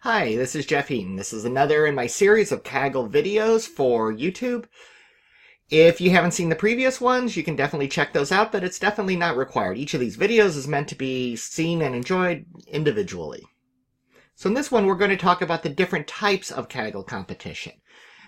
Hi, this is Jeff Heaton. This is another in my series of Kaggle videos for YouTube. If you haven't seen the previous ones, you can definitely check those out, but it's definitely not required. Each of these videos is meant to be seen and enjoyed individually. So in this one, we're going to talk about the different types of Kaggle competition.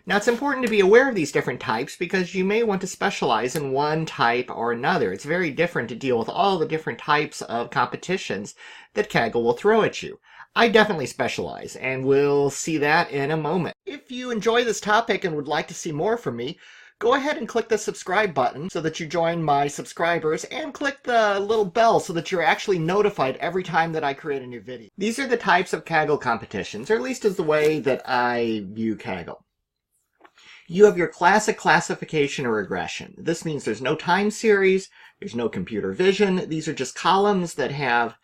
Now, it's important to be aware of these different types because you may want to specialize in one type or another. It's very different to deal with all the different types of competitions that Kaggle will throw at you. I definitely specialize, and we'll see that in a moment. If you enjoy this topic and would like to see more from me, go ahead and click the subscribe button so that you join my subscribers, and click the little bell so that you're actually notified every time that I create a new video. These are the types of Kaggle competitions, or at least is the way that I view Kaggle. You have your classic classification or regression. This means there's no time series, there's no computer vision. These are just columns that have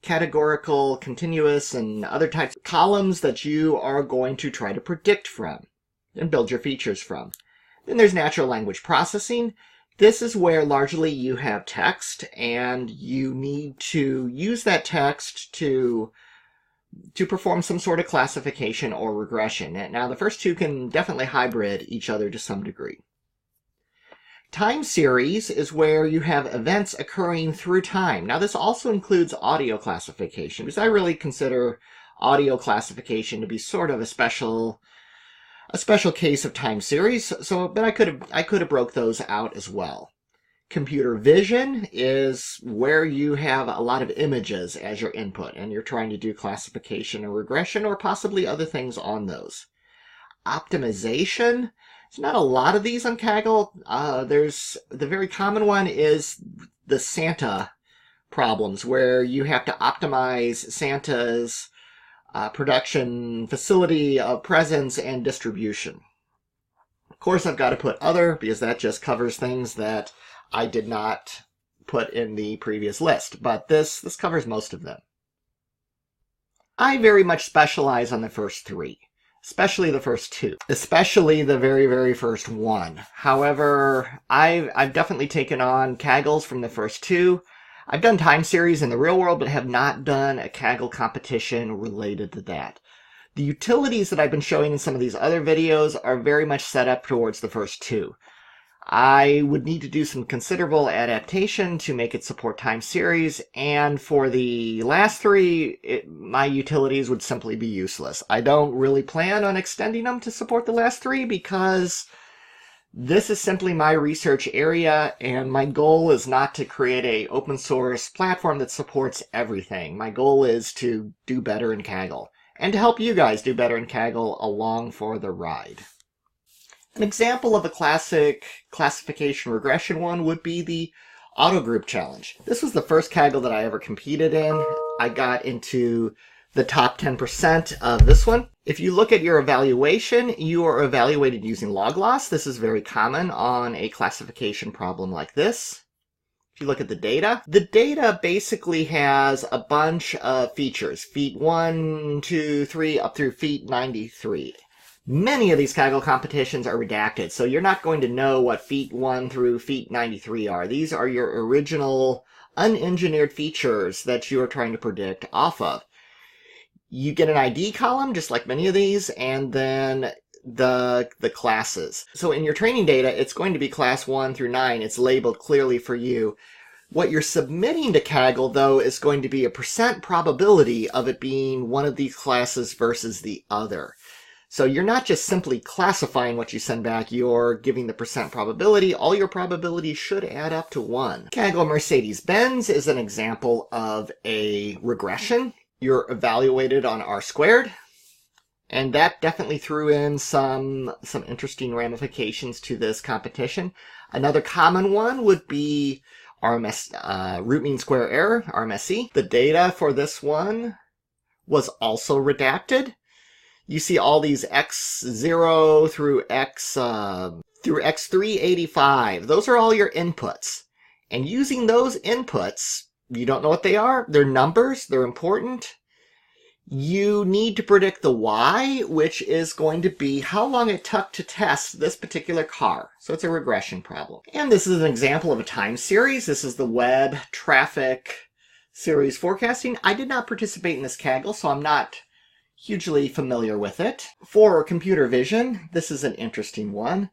categorical, continuous, and other types of columns that you are going to try to predict from and build your features from. Then there's natural language processing. This is where largely you have text and you need to use that text to perform some sort of classification or regression. Now, the first two can definitely hybrid each other to some degree. Time series is where you have events occurring through time. Now, this also includes audio classification, because I really consider audio classification to be sort of a special case of time series. But I could have broke those out as well. Computer vision is where you have a lot of images as your input, and you're trying to do classification or regression, or possibly other things on those. Optimization. There's not a lot of these on Kaggle. There's the very common one is the Santa problems, where you have to optimize Santa's production facility of presents and distribution. Of course, I've got to put other, because that just covers things that I did not put in the previous list, but this covers most of them. I very much specialize on the first three. Especially the first two. Especially the very, very first one. However, I've definitely taken on Kaggles from the first two. I've done time series in the real world, but have not done a Kaggle competition related to that. The utilities that I've been showing in some of these other videos are very much set up towards the first two. I would need to do some considerable adaptation to make it support time series, and for the last three, my utilities would simply be useless. I don't really plan on extending them to support the last three because this is simply my research area, and my goal is not to create an open source platform that supports everything. My goal is to do better in Kaggle, and to help you guys do better in Kaggle along for the ride. An example of a classic classification regression one would be the auto group challenge. This was the first Kaggle that I ever competed in. I got into the top 10% of this one. If you look at your evaluation, you are evaluated using log loss. This is very common on a classification problem like this. If you look at the data basically has a bunch of features. Feet 1, 2, 3, up through feet 93. Many of these Kaggle competitions are redacted, so you're not going to know what feet 1 through feet 93 are. These are your original unengineered features that you are trying to predict off of. You get an ID column, just like many of these, and then the classes. So in your training data, it's going to be class 1 through 9. It's labeled clearly for you. What you're submitting to Kaggle, though, is going to be a % probability of it being one of these classes versus the other. So you're not just simply classifying what you send back, you're giving the % probability. All your probabilities should add up to 1. Kaggle Mercedes-Benz is an example of a regression. You're evaluated on R², and that definitely threw in some interesting ramifications to this competition. Another common one would be root mean square error, RMSE. The data for this one was also redacted. You see all these X0 through X385. Those are all your inputs. And using those inputs, you don't know what they are. They're numbers. They're important. You need to predict the Y, which is going to be how long it took to test this particular car. So it's a regression problem. And this is an example of a time series. This is the web traffic series forecasting. I did not participate in this Kaggle, so I'm not hugely familiar with it. For computer vision, this is an interesting one.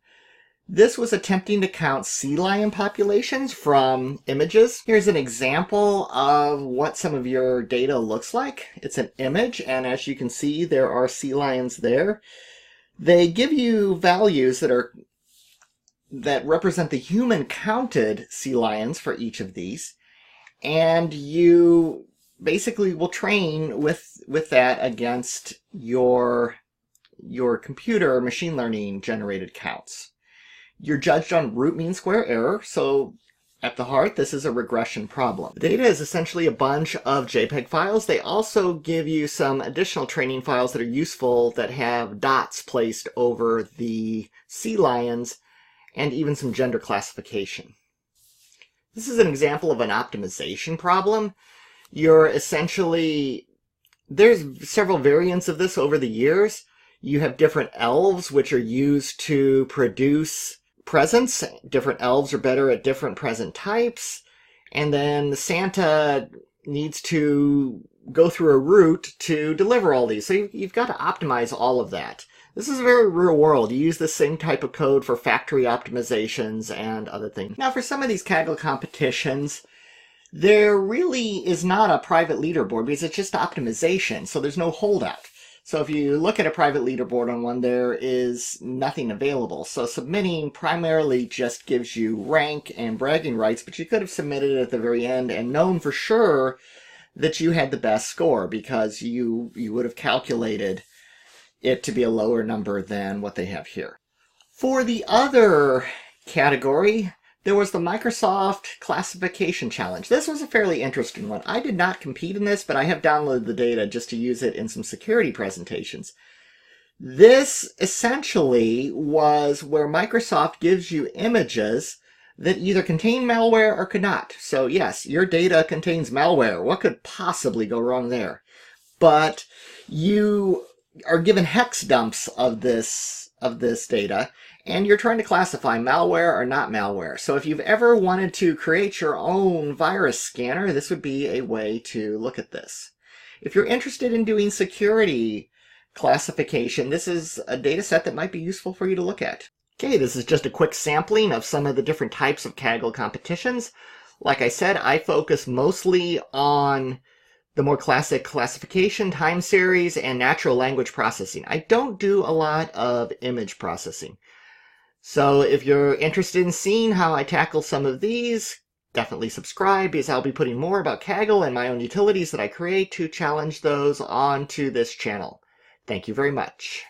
This was attempting to count sea lion populations from images. Here's an example of what some of your data looks like. It's an image, and as you can see, there are sea lions there. They give you values that represent the human counted sea lions for each of these, and you basically will train with that against your computer machine learning generated counts. You're judged on root mean square error, so at the heart, this is a regression problem. The data is essentially a bunch of JPEG files. They also give you some additional training files that are useful that have dots placed over the sea lions and even some gender classification. This is an example of an optimization problem. There's several variants of this over the years. You have different elves, which are used to produce presents. Different elves are better at different present types. And then Santa needs to go through a route to deliver all these. So you've got to optimize all of that. This is very real world. You use the same type of code for factory optimizations and other things. Now, for some of these Kaggle competitions, there really is not a private leaderboard because it's just optimization, so there's no holdout. So if you look at a private leaderboard on one, there is nothing available. So submitting primarily just gives you rank and bragging rights, but you could have submitted it at the very end and known for sure that you had the best score because you would have calculated it to be a lower number than what they have here. For the other category, there was the Microsoft Classification Challenge. This was a fairly interesting one. I did not compete in this, but I have downloaded the data just to use it in some security presentations. This essentially was where Microsoft gives you images that either contain malware or could not. So yes, your data contains malware. What could possibly go wrong there? But you are given hex dumps of this data, and you're trying to classify malware or not malware. So if you've ever wanted to create your own virus scanner, this would be a way to look at this. If you're interested in doing security classification, this is a data set that might be useful for you to look at. Okay, this is just a quick sampling of some of the different types of Kaggle competitions. Like I said, I focus mostly on the more classic classification, time series, and natural language processing. I don't do a lot of image processing. So if you're interested in seeing how I tackle some of these, definitely subscribe because I'll be putting more about Kaggle and my own utilities that I create to challenge those onto this channel. Thank you very much.